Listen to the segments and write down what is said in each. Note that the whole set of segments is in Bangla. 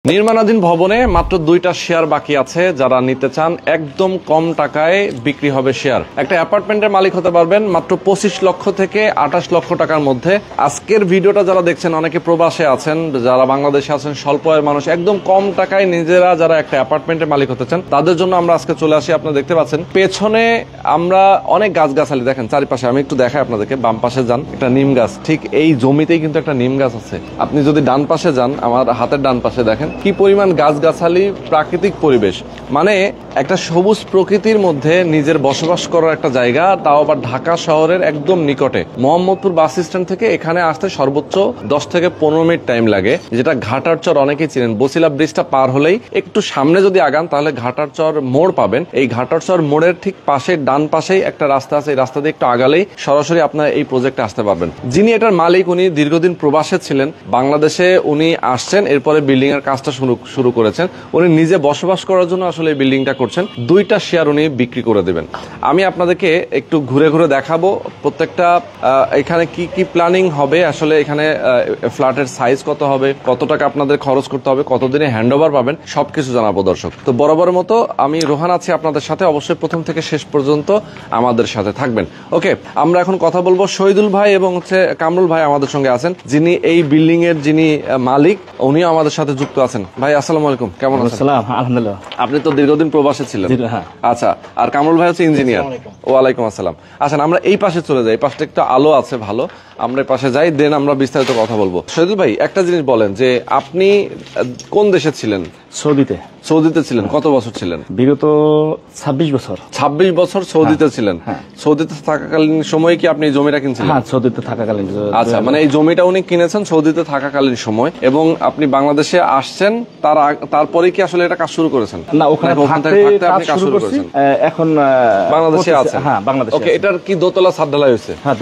নির্মাণাধীন ভবনে মাত্র 2টা শেয়ার বাকি আছে। যারা নিতে চান একদম কম টাকায় বিক্রি হবে শেয়ার। একটা অ্যাপার্টমেন্টের মালিক হতে পারবেন মাত্র 25 লক্ষ থেকে 28 লক্ষ টাকার মধ্যে। আজকের ভিডিওটা যারা দেখছেন অনেকে প্রবাসে আছেন, যারা বাংলাদেশে আছেন, স্বল্প আয়ের মানুষ, একদম কম টাকায় নিজেরা যারা একটা অ্যাপার্টমেন্টের মালিক হতে চান তাদের জন্য আমরা আজকে চলে আসি। আপনারা দেখতে পাচ্ছেন পেছনে আমরা অনেক গাছগাছালি দেখেন চারিপাশে। আমি একটু দেখাই আপনাদেরকে। বাম পাশে যান, একটা নিম গাছ, ঠিক এই জমিতেই কিন্তু একটা নিম গাছ আছে। আপনি যদি ডান পাশে যান, আমার হাতের ডান পাশে দেখেন কি পরিমাণ গাছগাছালি, প্রাকৃতিক পরিবেশ। মানে একটা সবুজ প্রকৃতির মধ্যে নিজের বসবাস করার একটা জায়গা, তাও আবার ঢাকা শহরের একদম নিকটে। মোহাম্মদপুর বাস স্ট্যান্ড থেকে এখানে আসতে সর্বোচ্চ 10 থেকে 15 মিনিট টাইম লাগে, যেটা ঘাটারচর অনেকেই চিনেন। বসিলা ব্রিজটা পার হলেই একটু সামনে যদি আগান তাহলে ঘাটারচর মোড় পাবেন। এই ঘাটারচর মোড়ের ঠিক পাশে ডান পাশেই একটা রাস্তা আছে। এই রাস্তা দিয়ে একটু আগালেই সরাসরি আপনারা এই প্রজেক্টে আসতে পারবেন। যিনি এটার মালিক উনি দীর্ঘদিন প্রবাসে ছিলেন, বাংলাদেশে উনি আসছেন, এরপরে বিল্ডিং এর কাজটা শুরু করেছেন। উনি নিজে বসবাস করার জন্য আসলে এই বিল্ডিংটা করছেন। 2টা শেয়ার উনি বিক্রি করে দেবেন। আমি আপনাদেরকে একটু ঘুরে ঘুরে দেখাবো প্রত্যেকটা এখানে কি কি প্ল্যানিং হবে, আসলে এখানে ফ্ল্যাটের সাইজ কত হবে, কত টাকা আপনাদের খরচ করতে হবে, কতদিনে হ্যান্ডওভার পাবেন, সবকিছু জানাবো দর্শক। তো বরাবরের মতো আমি রোহান আছি আপনাদের সাথে। অবশ্যই প্রথম থেকে শেষ পর্যন্ত আমাদের সাথে থাকবেন। ওকে, আমরা এখন কথা বলবো শহীদুল ভাই এবং কামরুল ভাই আমাদের সঙ্গে আছেন, যিনি এই বিল্ডিং এর যিনি মালিক, উনিও আমাদের সাথে যুক্ত আছেন। ভাই আসসালামু আলাইকুম, কেমন আছেন? আলহামদুলিল্লাহ। আপনি তো দীর্ঘদিন প্রবাসে ছিলেন। আচ্ছা, আর কামরুল ভাই হচ্ছে ইঞ্জিনিয়ার। ওয়ালাইকুম আসসালাম। আচ্ছা, আমরা এই পাশে চলে যাই। এই পাশটা একটু আলো আছে ভালো, আমরা এই পাশে যাই, দেন আমরা বিস্তারিত কথা বলবো। শহীদুল ভাই, একটা জিনিস বলেন যে আপনি কোন দেশে ছিলেন? সৌদিতে ছিলেন। কত বছর ছিলেন? বিগত 26 বছর। 26 বছর সৌদিতে ছিলেন। সৌদিতে থাকাকালীন সময় কি আপনি জমিটা কিনছিলেন? হ্যাঁ, সৌদিতে থাকাকালীন। আচ্ছা, মানে এই জমিটা উনি কিনেছেন সৌদিতে থাকাকালীন সময়, এবং আপনি বাংলাদেশে আসছেন তারপরে কি আসলে এটা কাজ শুরু করেছেন? না, ওখানে থাকতে আপনি কাজ শুরু করেছেন। এখন বাংলাদেশে আছে। হ্যাঁ, বাংলাদেশে। ওকে, এটার কি দোতলা ছাদ ঢালাই হয়েছে? হ্যাঁ,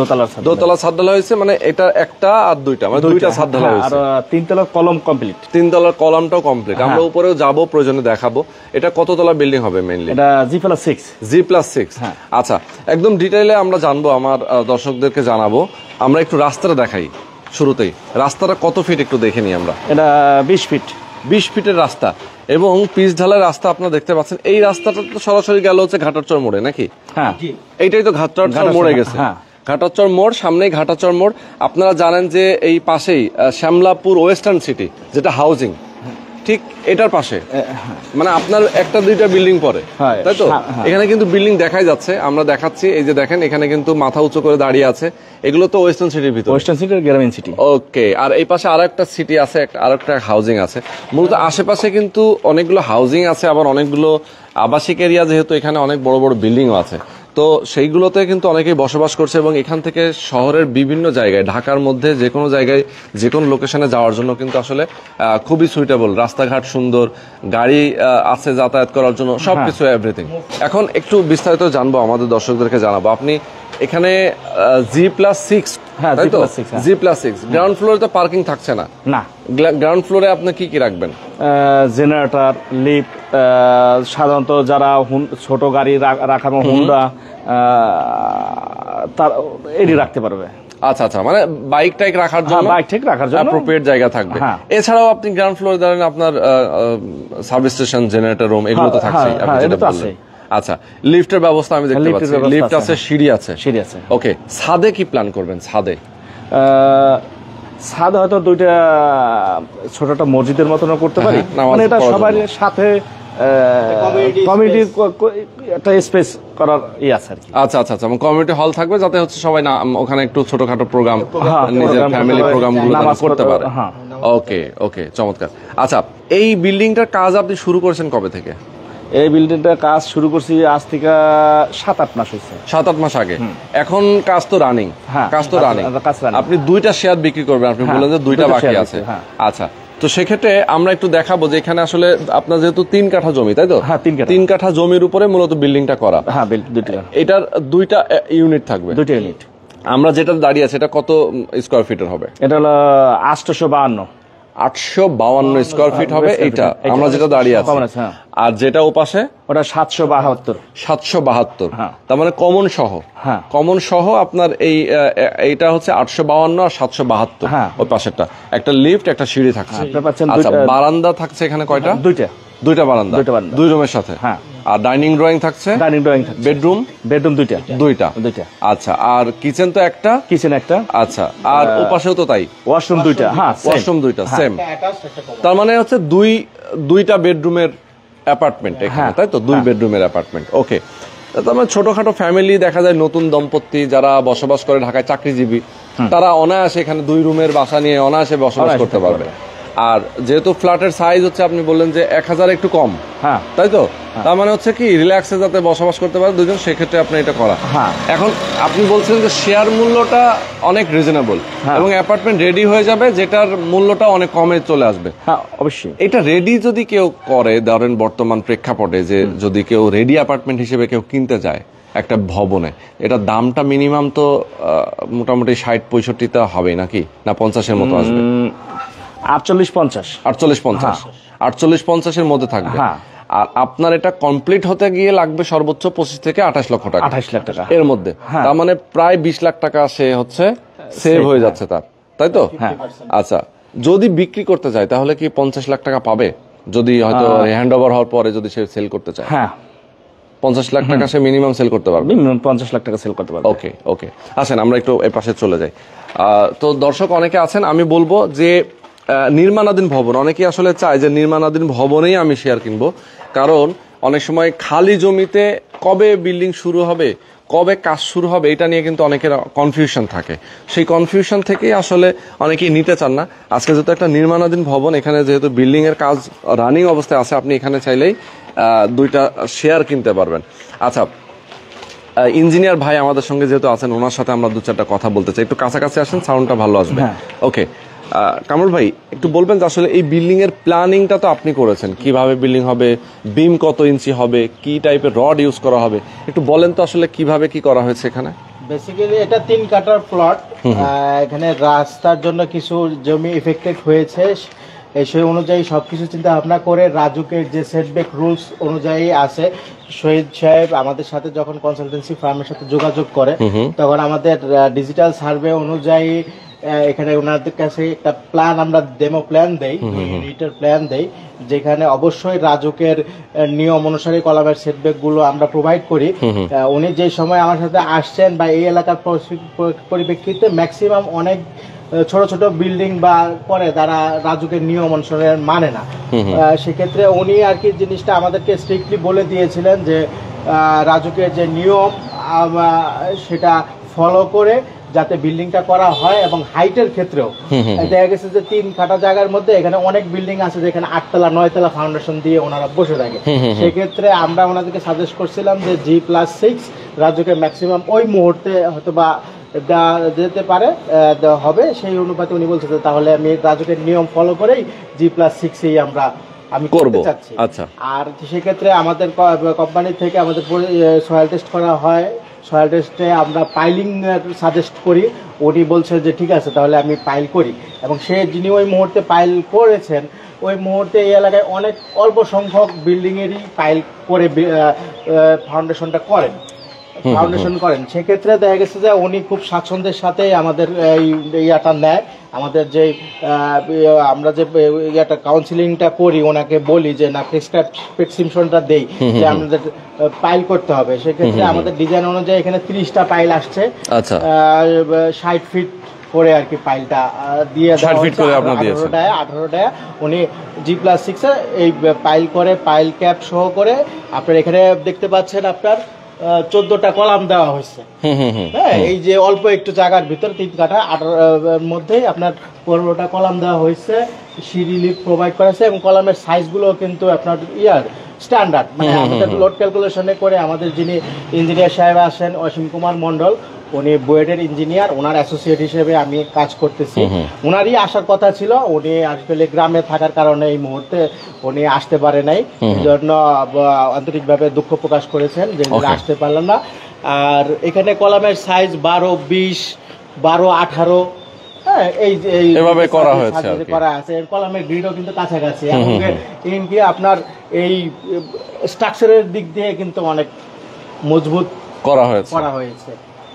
দোতলা ছাদ ঢালাই হয়েছে। মানে এটা একটা আর দুইটা, মানে 2টা ছাদ ঢালাই হয়েছে। আর 3তলার কলম কমপ্লিট। 3তলার কলামটাও কমপ্লিট। আমরা উপরেও যাবো, প্রয়োজনে দেখাবো। এটা কততলা বিল্ডিং হবে মেইনলি? এটা G+6। G+6। আচ্ছা, একদম ডিটেইলে আমরা জানবো, আমার দর্শকদেরকে জানাবো। আমরা একটু রাস্তাটা দেখাই শুরুতেই। রাস্তাটা কত ফিট একটু দেখে নিই আমরা। এটা 20 ফিট। 20 ফিটের রাস্তা এবং পিচ ঢালাই রাস্তা আপনারা দেখতে পাচ্ছেন। এই রাস্তাটা তো সরাসরি গেল হচ্ছে ঘাটারচর মোড়ে নাকি? হ্যাঁ, এইটাই তো ঘাটারচর মোড়ে গেছে। ঘাটারচর মোড়, সামনেই ঘাটারচর মোড়। আপনারা জানেন যে এই পাশেই শ্যামলাপুর ওয়েস্টার্ন সিটি, যেটা হাউজিং, ঠিক এটার পাশে। মানে আপনার একটা দুইটা বিল্ডিং পরে, তাই তো? এখানে কিন্তু বিল্ডিং দেখাই যাচ্ছে, আমরা দেখাচ্ছি। এই যে দেখেন, এখানে কিন্তু মাথা উঁচু করে দাঁড়িয়ে আছে। এগুলো তো ওয়েস্টার্ন সিটির ভিতর, ওয়েস্টার্ন সিটি, গ্রামীণ সিটি। ওকে, আর এই পাশে আরো একটা সিটি আছে, আরো একটা হাউজিং আছে। মূলত আশেপাশে কিন্তু অনেকগুলো হাউজিং আছে, আবার অনেকগুলো আবাসিক এরিয়া, যেহেতু এখানে অনেক বড় বড় বিল্ডিংও আছে। তো সেইগুলোতে কিন্তু অনেকেই বসবাস করছে, এবং এখান থেকে শহরের বিভিন্ন জায়গায়, ঢাকার মধ্যে যে কোনো জায়গায়, যে কোনো লোকেশনে যাওয়ার জন্য কিন্তু আসলে খুবই সুইটেবল। রাস্তাঘাট সুন্দর, গাড়ি আছে যাতায়াত করার জন্য, সবকিছু এভরিথিং। এখন একটু বিস্তারিত জানবো, আমাদের দর্শকদেরকে জানাবো। আপনি এখানে G+6, তাই তো? G+6 গ্রাউন্ড ফ্লোরে তো পার্কিং থাকছে না? না, গ্রাউন্ড ফ্লোরে আপনি কি কি রাখবেন? জেনারেটর, লিফট, সাধারণত যারা ছোট গাড়ি রাখার, হুন্ডা, তার এডি রাখতে পারবে। আচ্ছা আচ্ছা, মানে বাইক টাইক রাখার জন্য, অ্যাপ্রোপ্রিয়েট জায়গা থাকবে। এছাড়াও আপনি গ্রাউন্ড ফ্লোরে ধরেন আপনার সার্ভিস স্টেশন, জেনারেটর রুম, এগুলো তো থাকছে। আচ্ছা, লিফটের ব্যবস্থা আমি দেখতে পাচ্ছি। লিফট আছে, সিঁড়ি আছে। ওকে, ছাদে কি প্ল্যান করবেন? ছাদে হয়তো 2টা ছোট একটা মসজিদের মতন করতে পারি। মানে এটা সবার সাথে কমিউনিটি একটা স্পেস করার আছে আর কি। আচ্ছা আচ্ছা আচ্ছা, কমিউনিটি হল থাকবে, যাতে হচ্ছে সবাই না ওখানে একটু ছোটখাটো প্রোগ্রাম, নিজের ফ্যামিলি প্রোগ্রাম গুলো করতে পারে। ওকে ওকে, চমৎকার। আচ্ছা, এই বিল্ডিংটার কাজ আপনি শুরু করেছেন কবে থেকে? এই বিল্ডিংটার কাজ শুরু করছি আজ থেকে 7-8 মাস হয়েছে। 7-8 মাস আগে। এখন কাজ তো রানিং। আপনি 2টা শেয়ার বিক্রি করবেন, আপনি বললেন যে 2টা বাকি আছে। আচ্ছা, তো সেক্ষেত্রে আমরা একটু দেখাবো যে এখানে আসলে আপনার যেহেতু 3 কাঠা জমি, তাই তো? হ্যাঁ, 3 কাঠা জমির উপরে মূলত বিল্ডিংটা করা। হ্যাঁ, এটার 2টা ইউনিট থাকবে। 2টা ইউনিট। আমরা যেটা দাঁড়িয়ে আছে এটা কত স্কোয়ার ফিটের হবে? এটা হলো 852 852 স্কোয়ার ফিট হবে। এটা আমরা যেটা দাঁড়িয়ে আছি আর যেটা ওপাশে ওটা 772। 772, হ্যাঁ। তার মানে কমন সহ। হ্যাঁ। কমন সহ আপনার এইটা হচ্ছে 852 আর 772। হ্যাঁ। ওই পাশেরটা একটা লিফট, একটা সিঁড়ি থাকছে। আপনি পাচ্ছেন আচ্ছা, বারান্দা থাকছে এখানে কয়টা? দুইটা বারান্দা, দুইটা বারান্দা। 2 রুমের সাথে। হ্যাঁ। আর ডাইনিং ড্রয়িং থাকছে। ডাইনিং ড্রয়িং থাকছে। বেডরুম দুইটা। আচ্ছা, আর কিচেন তো একটা। কিচেন একটা। আচ্ছা, আর ওপাশেও তো তাই, ওয়াশরুম দুইটা। হ্যাঁ, ওয়াশরুম দুইটা সেম। তার মানে হচ্ছে দুইটা বেডরুমের অ্যাপার্টমেন্ট এখানে, তাই তো? 2 বেডরুমের অ্যাপার্টমেন্ট। ওকে, তার মানে ছোটখাটো ফ্যামিলি দেখা যায়, নতুন দম্পতি যারা বসবাস করে ঢাকায়, চাকরিজীবী, তারা অনায়াসে এখানে 2 রুমের বাসা নিয়ে অনায়াসে বসবাস করতে পারবে। আর যেহেতু ফ্ল্যাটের সাইজ হচ্ছে, আপনি বললেন যে 1000 একটু কম, হ্যাঁ, তাই তো? তার মানে হচ্ছে কি, রিল্যাক্সে যাতে বসবাস করতে পারে দুজন, সেক্ষেত্রে আপনি এটা করা। হ্যাঁ। এখন আপনি বলছেন যে শেয়ার মূল্যটা অনেক রিজনেবল, এবং অ্যাপার্টমেন্ট রেডি হয়ে যাবে যেটার মূল্যটা অনেক কমে চলে আসবে। হ্যাঁ, অবশ্যই। এটা রেডি যদি কেউ করে, ধরেন বর্তমান প্রেক্ষাপটে যে যদি কেউ রেডি অ্যাপার্টমেন্ট হিসেবে কেউ কিনতে যায় একটা ভবনে, এটা দামটা মিনিমাম তো মোটামুটি 60-65 হবে নাকি, না 50-এর মতো আসবে? 48-50। 48-50 এর মধ্যে থাকবে। আর আপনার এটা কমপ্লিট হতে গিয়ে লাগবে সর্বোচ্চ 25 থেকে 28 লক্ষ টাকা। 28 লাখ টাকা এর মধ্যে। তার মানে প্রায় 20 লাখ টাকা সে হচ্ছে সেভ হয়ে যাচ্ছে তার, তাই তো? আচ্ছা, যদি বিক্রি করতে যায় তাহলে কি 50 লাখ টাকা পাবে? যদি হয়তো হ্যান্ড ওভার হওয়ার পরে যদি সে সেল করতে চায়, হ্যাঁ, 50 লাখ টাকা সে মিনিমাম সেল করতে পারবে। মিনিমাম 50 লাখ টাকা সেল করতে পারবে। ওকে, আসেন আমরা একটু এই পাশে চলে যাই। তো দর্শক অনেকে আছেন, আমি বলবো যে নির্মাণাধীন ভবন, অনেকেই আসলে চায় যে নির্মাণাধীন ভবনেই আমি শেয়ার কিনবো, কারণ অনেক সময় খালি জমিতে কবে বিল্ডিং শুরু হবে, কবে কাজ শুরু হবে, এটা নিয়ে কিন্তু অনেকের কনফিউশন থাকে। সেই কনফিউশন থেকেই আসলে অনেকেই নিতে চান না। আজকে যেহেতু একটা নির্মাণাধীন ভবন, এখানে যেহেতু বিল্ডিং এর কাজ রানিং অবস্থায় আছে, আপনি এখানে চাইলেই 2টা শেয়ার কিনতে পারবেন। আচ্ছা, ইঞ্জিনিয়ার ভাই আমাদের সঙ্গে যেহেতু আছেন, ওনার সাথে আমরা 2-4টা কথা বলতে চাই। একটু কাছাকাছি আসেন, সাউন্ডটা ভালো আসবে। ওকে, কামরুল ভাই একটু বলবেন যে আসলে এই বিল্ডিং এর প্ল্যানিংটা তো আপনি করেছেন, কিভাবে বিল্ডিং হবে, বিম কত ইঞ্চি হবে, কি টাইপের রড ইউজ করা হবে, একটু বলেন তো আসলে কিভাবে কি করা হয়েছে এখানে? বেসিক্যালি এটা 3 কাঠার প্লট। এখানে রাস্তার জন্য কিছু জমি এফেক্টেড হয়েছে, সেই অনুযায়ী সবকিছু চিন্তা ভাবনা করে রাজুকের যে সেটব্যাক রুলস অনুযায়ী আছে, শহীদ সাহেব আমাদের সাথে যখন কনসালটেন্সি ফার্মের সাথে যোগাযোগ করে, তখন আমাদের ডিজিটাল সার্ভে অনুযায়ী এখানে ওনাদের কাছে একটা প্ল্যান, আমরা ডেমো প্ল্যান দেই, ইউনিটের প্ল্যান দেই, যেখানে অবশ্যই রাজুকের নিয়ম অনুসারে কলামের সেটব্যাক গুলো আমরা প্রোভাইড করি। উনি যে সময় আমার সাথে আসছেন বা এই এলাকার পরিপ্রেক্ষিতে ম্যাক্সিমাম অনেক ছোট ছোট বিল্ডিং বা করে তারা রাজুকের নিয়ম অনুসারে মানে না, সেক্ষেত্রে উনি আর কি জিনিসটা আমাদেরকে স্ট্রিক্টলি বলে দিয়েছিলেন যে রাজুকের যে নিয়ম সেটা ফলো করে যাতে বিল্ডিংটা করা হয়। এবং হাইটের ক্ষেত্রেও দেখা গেছে যে 3 কাঠা জায়গার মধ্যে এখানে অনেক বিল্ডিং আছে যেখানে 8 তলা 9 তলা ফাউন্ডেশন দিয়ে ওনারা বসে থাকে, সেক্ষেত্রে আমরা ওনাদেরকে সাজেস্ট করছিলাম যে G+6 রাজুকে ম্যাক্সিমাম ওই মুহূর্তে হয়তো বা যেতে পারে হবে, সেই অনুপাতে উনি বলছে যে তাহলে আমি রাজুকের নিয়ম ফলো করেই G+6 আমি করতে চাচ্ছি। আচ্ছা, আর সেক্ষেত্রে আমাদের কোম্পানি থেকে আমাদের সয়েল টেস্ট করা হয়, সয়েল টেস্টে আমরা পাইলিং সাজেস্ট করি, উনি বলছে যে ঠিক আছে তাহলে আমি পাইল করি, এবং যিনি ওই মুহূর্তে পাইল করেছেন ওই মুহূর্তে এই এলাকায় অনেক অল্প সংখ্যক বিল্ডিংয়েরই পাইল করে ফাউন্ডেশন করেন, সেক্ষেত্রে দেখা গেছে যে উনি খুব স্বাচ্ছন্দ্যের সাথে আমাদের এই ইয়াটা নেয়। আমাদের যে আমরা যে ইয়াটা কাউন্সিলিংটা করি, ওনাকে বলি যে না প্রেসক্রিপশনটা দেই যে আমাদের পাইল করতে হবে, সেক্ষেত্রে আমাদের ডিজাইন অনুযায়ী এখানে 30টা পাইল আসছে। আচ্ছা, 60 ফিট করে আর কি পাইলটা দিয়ে দেওয়া হচ্ছে। 18টায় উনি G+6 এই পাইল করে, পাইল ক্যাপ সহ করে আপনার এখানে দেখতে পাচ্ছেন আপনার 14টা কলাম দেওয়া হয়েছে। হ্যাঁ, এই যে অল্প একটু জায়গার ভিতর 3 কাঠা 18 মধ্যেই আপনার 15টা কলাম দেওয়া হয়েছে, সিঁড়ি লিফট প্রোভাইড করা আছে, এবং কলামের সাইজগুলো কিন্তু আপনার স্ট্যান্ডার্ড, মানে আমাদের লোড ক্যালকুলেশনে করে আমাদের যিনি ইঞ্জিনিয়ার সাহেব আসেন অসীম কুমার মন্ডল, উনি বুয়েটের ইঞ্জিনিয়ার, ওনার অ্যাসোসিয়েট হিসেবে আমি কাজ করতেছি। ওনারই আসার কথা ছিল, উনি আসলে গ্রামে থাকার কারণে এই মুহূর্তে উনি আসতে পারে নাই, এই জন্য আন্তরিকভাবে দুঃখ প্রকাশ করেছেন যে আসতে পারলেন না। আর এখানে কলামের সাইজ 12, 20, 12, 18, হ্যাঁ এই এভাবে করা হয়েছে আর কি। করা আছে, কলামের গ্রিডও কিন্তু কাছাকাছি, এমনকি আপনার এই স্ট্রাকচারের দিক দিয়ে কিন্তু অনেক মজবুত করা হয়েছে।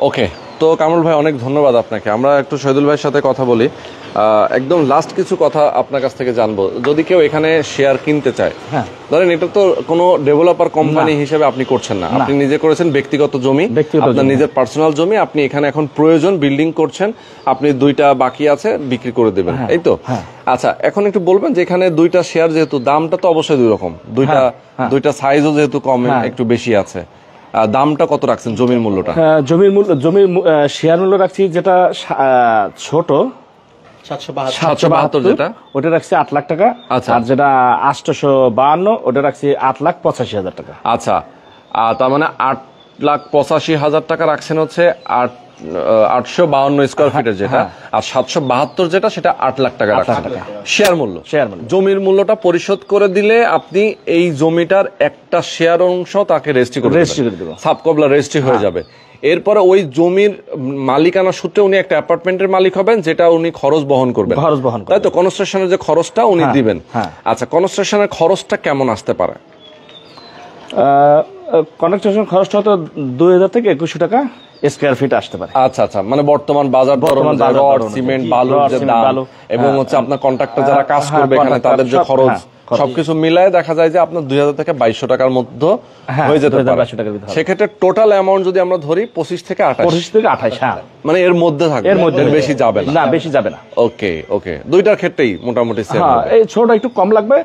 ওকে, তো কামরুল ভাই অনেক ধন্যবাদ আপনাকে। আমরা একটু শহীদুল ভাইয়ের সাথে কথা বলি, একদম লাস্ট কিছু কথা আপনার কাছ থেকে জানবো। যদি কেউ এখানে শেয়ার কিনতে চায়, ধরেন এটা তো কোনো ডেভেলপার কোম্পানি হিসেবে আপনি করছেন না, আপনি নিজে করেছেন ব্যক্তিগত জমি, আপনার নিজের পার্সোনাল জমি, আপনি এখানে এখন প্রয়োজন বিল্ডিং করছেন, আপনি 2টা বাকি আছে বিক্রি করে দেবেন, এই তো? আচ্ছা, এখন একটু বলবেন যে এখানে 2টা শেয়ার, যেহেতু দামটা তো অবশ্যই 2 রকম, 2টা সাইজও যেহেতু কম একটু বেশি আছে, দামটা কত রাখছেন জমির মূল্যটা? জমির শেয়ার মূল্য রাখছি যেটা ছোট 772 যেটা, ওটা রাখছি 8 লাখ টাকা। আর যেটা 852 ওটা রাখছি 8,85,000 টাকা। আচ্ছা, তার মানে 8,85,000 টাকা রাখছেন হচ্ছে 852 স্কোয়ার ফিটের যেটা, আর 772 যেটা সেটা 8 লাখ টাকা রাখছেন শেয়ার মূল্য। জমির মূল্যটা পরিশোধ করে দিলে আপনি এই জমিটার একটা শেয়ার অংশ তাকে রেজিস্ট্রি করে দেবেন, সাবকবলা রেজিস্ট্রি হয়ে যাবে। এরপরে ওই জমির মালিকানা সূত্রে উনি একটা অ্যাপার্টমেন্টের মালিক হবেন, যেটা উনি খরচ বহন করবেন, তাই তো? কনস্ট্রাকশনের যে খরচটা উনি দিবেন। আচ্ছা, কনস্ট্রাকশনের খরচটা কেমন আসতে পারে? কনস্ট্রাকশন খরচটা তো 2000 থেকে 2100 টাকা স্কয়ার ফিট আসতে পারে। আচ্ছা আচ্ছা, মানে বর্তমান বাজার রড, সিমেন্ট, বালুর যে দাম এবং হচ্ছে আপনার কন্ট্রাক্টর যারা কাজ করবে এখানে তাদের যে খরচ, সবকিছু মিলায় দেখা যায় যে আপনার 2000 থেকে 2200 টাকার মধ্যে হয়ে যেতে পারে। সেক্ষেত্রে টোটাল অ্যামাউন্ট যদি আমরা ধরি 25 থেকে 28, মানে এর মধ্যে থাকবে, এর মধ্যে বেশি যাবে না, বেশি যাবে না। ওকে ওকে, 2টার ক্ষেত্রেই মোটামুটি সেম হবে। এই ছোটটা একটু কম লাগবে,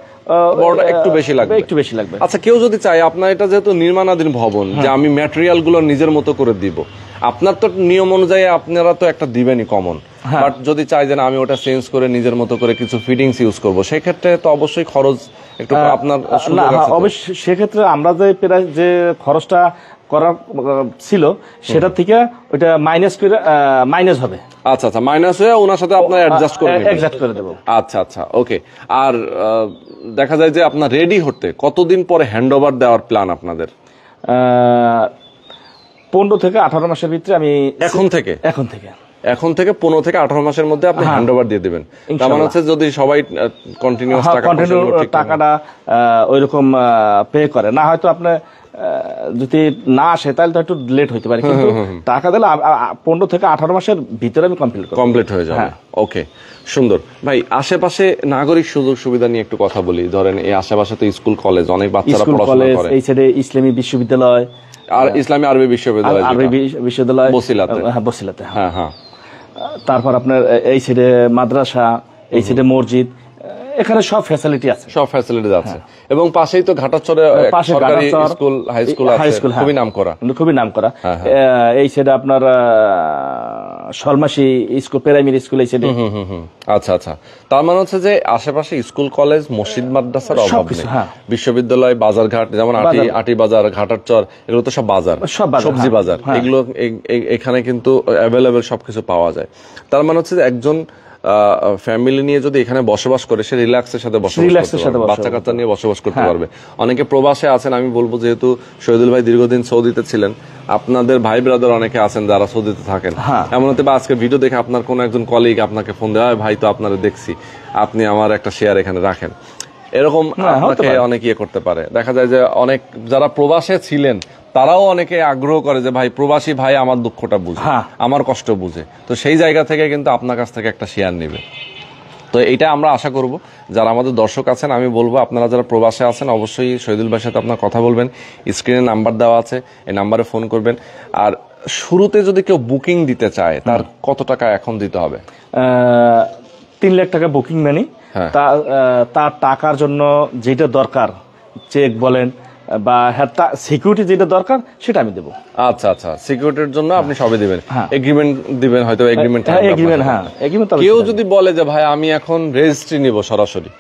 বড়টা একটু বেশি লাগবে। আচ্ছা, কেউ যদি চায়, আপনার এটা যেহেতু নির্মাণাধীন ভবন, যে আমি ম্যাটেরিয়াল গুলো নিজের মতো করে দিব, আপনার তো নিয়ম অনুযায়ী আপনারা তো একটা দিবেনই কমন, বাট যদি চাই যে না আমি ওটা চেঞ্জ করে নিজের মতো করে কিছু ফিটিংস ইউজ করব, সেই ক্ষেত্রে তো অবশ্যই খরচ একটু আপনার অবশ্যই। সেক্ষেত্রে আমরা যে খরচটা করার ছিল সেটা থেকে ওইটা মাইনাস হবে। আচ্ছা আচ্ছা, মাইনাস হয়ে ওনার সাথে আপনার অ্যাডজাস্ট করে দেব। আচ্ছা আচ্ছা, ওকে। আর দেখা যায় যে আপনার রেডি হতে কতদিন পরে হ্যান্ড ওভার দেওয়ার প্ল্যান আপনাদের? 15 থেকে 18 মাসের ভিতরে আমি এখন থেকে 15 থেকে 18 মাসের মধ্যে আপনি হ্যান্ড ওভার দিয়ে দিবেন। তার মানে হচ্ছে যদি সবাই কন্টিনিউয়াস টাকাটা ওইরকম পে করে, না হয়তো আপনি যদি না আসে তাহলে তো একটু লেট হইতে পারে, কিন্তু টাকা দিলে 15 থেকে 18 মাসের ভিতরে আমি কমপ্লিট হয়ে যাবে। ওকে, সুন্দর ভাই। আশেপাশে নাগরিক সুযোগ সুবিধা নিয়ে একটু কথা বলি। ধরেন এই আশেপাশে তো স্কুল কলেজ, অনেক বাচ্চারা পড়াশোনা করে, এই সাইডে ইসলামী বিশ্ববিদ্যালয় আর ইসলামী আরবি বিশ্ববিদ্যালয় বসিলাতে, হ্যাঁ। তারপর আপনার এই সাইডে মাদ্রাসা, এই সাইডে মসজিদ, এখানে সব ফ্যাসিলিটি আছে, এবং পাশেই তো ঘাটাচরে সরকারি স্কুল, হাই স্কুল খুবই নামকরা। এই সাইডে আপনার সলমাসি স্কুল, প্রাইমারি স্কুল এই সাইডে। আচ্ছা আচ্ছা, তার মানে হচ্ছে যে আশেপাশে স্কুল, কলেজ, মসজিদ, মাদ্রাসার অভাব নেই। বিশ্ববিদ্যালয়, বাজারঘাট, যেমন আটি বাজার, ঘাটারচর, এগুলো তো সব বাজার, সবজি বাজার, এগুলো এখানে কিন্তু অ্যাভেলেবেল সবকিছু পাওয়া যায়। তার মানে হচ্ছে যে একজন ফ্যামিলি নিয়ে যদি এখানে বসবাস করে, সে রিল্যাক্সের সাথে বাচ্চা কাচ্চা নিয়ে বসবাস করতে পারবে। অনেকে প্রবাসে আছেন, আমি বলবো যেহেতু শহীদুল ভাই দীর্ঘদিন সৌদিতে ছিলেন, আপনাদের ভাই ব্রাদার অনেকে আছেন যারা সৌদিতে থাকেন, এমন হতে বা আজকে ভিডিও দেখে আপনার কোন একজন কলিগ আপনাকে ফোন দেয়, ভাই তো আপনারা দেখছি, আপনি আমার একটা শেয়ার এখানে রাখেন, এরকম আপনাকে অনেক ইয়ে করতে পারে। দেখা যায় যে অনেক যারা প্রবাসে ছিলেন তারাও অনেকে আগ্রহ করে যে ভাই প্রবাসী ভাই আমার দুঃখটা বুঝে, আমার কষ্ট বুঝে, তো সেই জায়গা থেকে কিন্তু আপনার কাছ থেকে একটা শেয়ার নেবে। তো এইটা আমরা আশা করব যারা আমাদের দর্শক আছেন, আমি বলবো আপনারা যারা প্রবাসে আছেন অবশ্যই শহীদুল ভাইয়ের সাথে আপনার কথা বলবেন, স্ক্রিনে নাম্বার দেওয়া আছে, এই নাম্বারে ফোন করবেন। আর শুরুতে যদি কেউ বুকিং দিতে চায় তার কত টাকা এখন দিতে হবে? 3 লাখ টাকা বুকিং মানি। তার টাকার জন্য যেটা দরকার, চেক বলেন বা সিকিউরিটি যেটা দরকার সেটা আমি দেবো। আচ্ছা আচ্ছা, সিকিউরিটির জন্য আপনি সবই দিবেন, এগ্রিমেন্ট দিবেন, হয়তো এগ্রিমেন্ট। কেউ যদি বলে যে ভাই আমি এখন রেজিস্ট্রি নিব সরাসরি,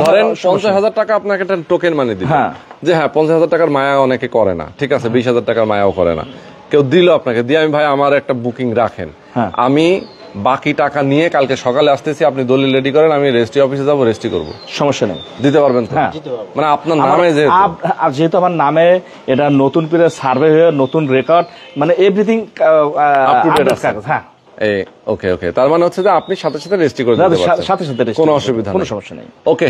ধরেন 50,000 টাকা আপনাকে একটা টোকেন মানি দিবেন, যে হ্যাঁ 50,000 টাকার মায়া অনেকে করে না, ঠিক আছে, 20,000 টাকার মায়াও করে না, কেউ দিল আপনাকে দিয়ে, আমি ভাই আমার একটা বুকিং রাখেন, আমি বাকি টাকা নিয়ে কালকে সকালে আসতেছি, আপনি দলিল রেডি করেন, আমি রেজিস্ট্রি অফিসে যাবো, রেজিস্ট্রি করবো, সমস্যা নেই, দিতে পারবেন তো? মানে আপনার নামে যেহেতু আমার নামে এটা নতুন করে সার্ভে হয়ে নতুন রেকর্ড, মানে এভরিথিং ওকে ওকে, তার মানে হচ্ছে যে আপনি সাথে সাথে রেজিস্ট্রি করে দিতে পারছেন, সাথে সাথে কোনো অসুবিধা কোনো নেই। সমস্যা নেই। ওকে,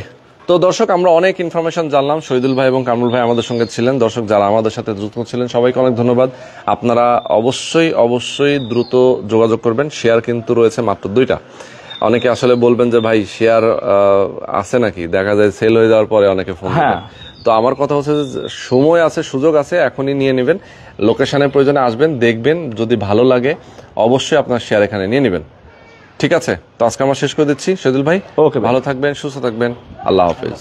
তো দর্শক আমরা অনেক ইনফরমেশন জানলাম, শহীদুল ভাই এবং কামরুল ভাই আমাদের সঙ্গে ছিলেন। দর্শক যারা আমাদের সাথে যুক্ত ছিলেন সবাইকে অনেক ধন্যবাদ। আপনারা অবশ্যই অবশ্যই দ্রুত যোগাযোগ করবেন। শেয়ার কিন্তু রয়েছে মাত্র 2টা। অনেকে আসলে বলবেন যে ভাই শেয়ার আছে নাকি, দেখা যায় সেল হয়ে যাওয়ার পরে অনেকে ফোন হ্যাঁ। তো আমার কথা হচ্ছে যে সময় আছে, সুযোগ আছে, এখনই নিয়ে নেবেন। লোকেশনের প্রয়োজনে আসবেন, দেখবেন, যদি ভালো লাগে অবশ্যই আপনার শেয়ার এখানে নিয়ে নেবেন। ঠিক আছে, তো আজকে আমরা শেষ করে দিচ্ছি। শহীদুল ভাই ওকে ভাই। ভালো থাকবেন, সুস্থ থাকবেন, আল্লাহ হাফেজ।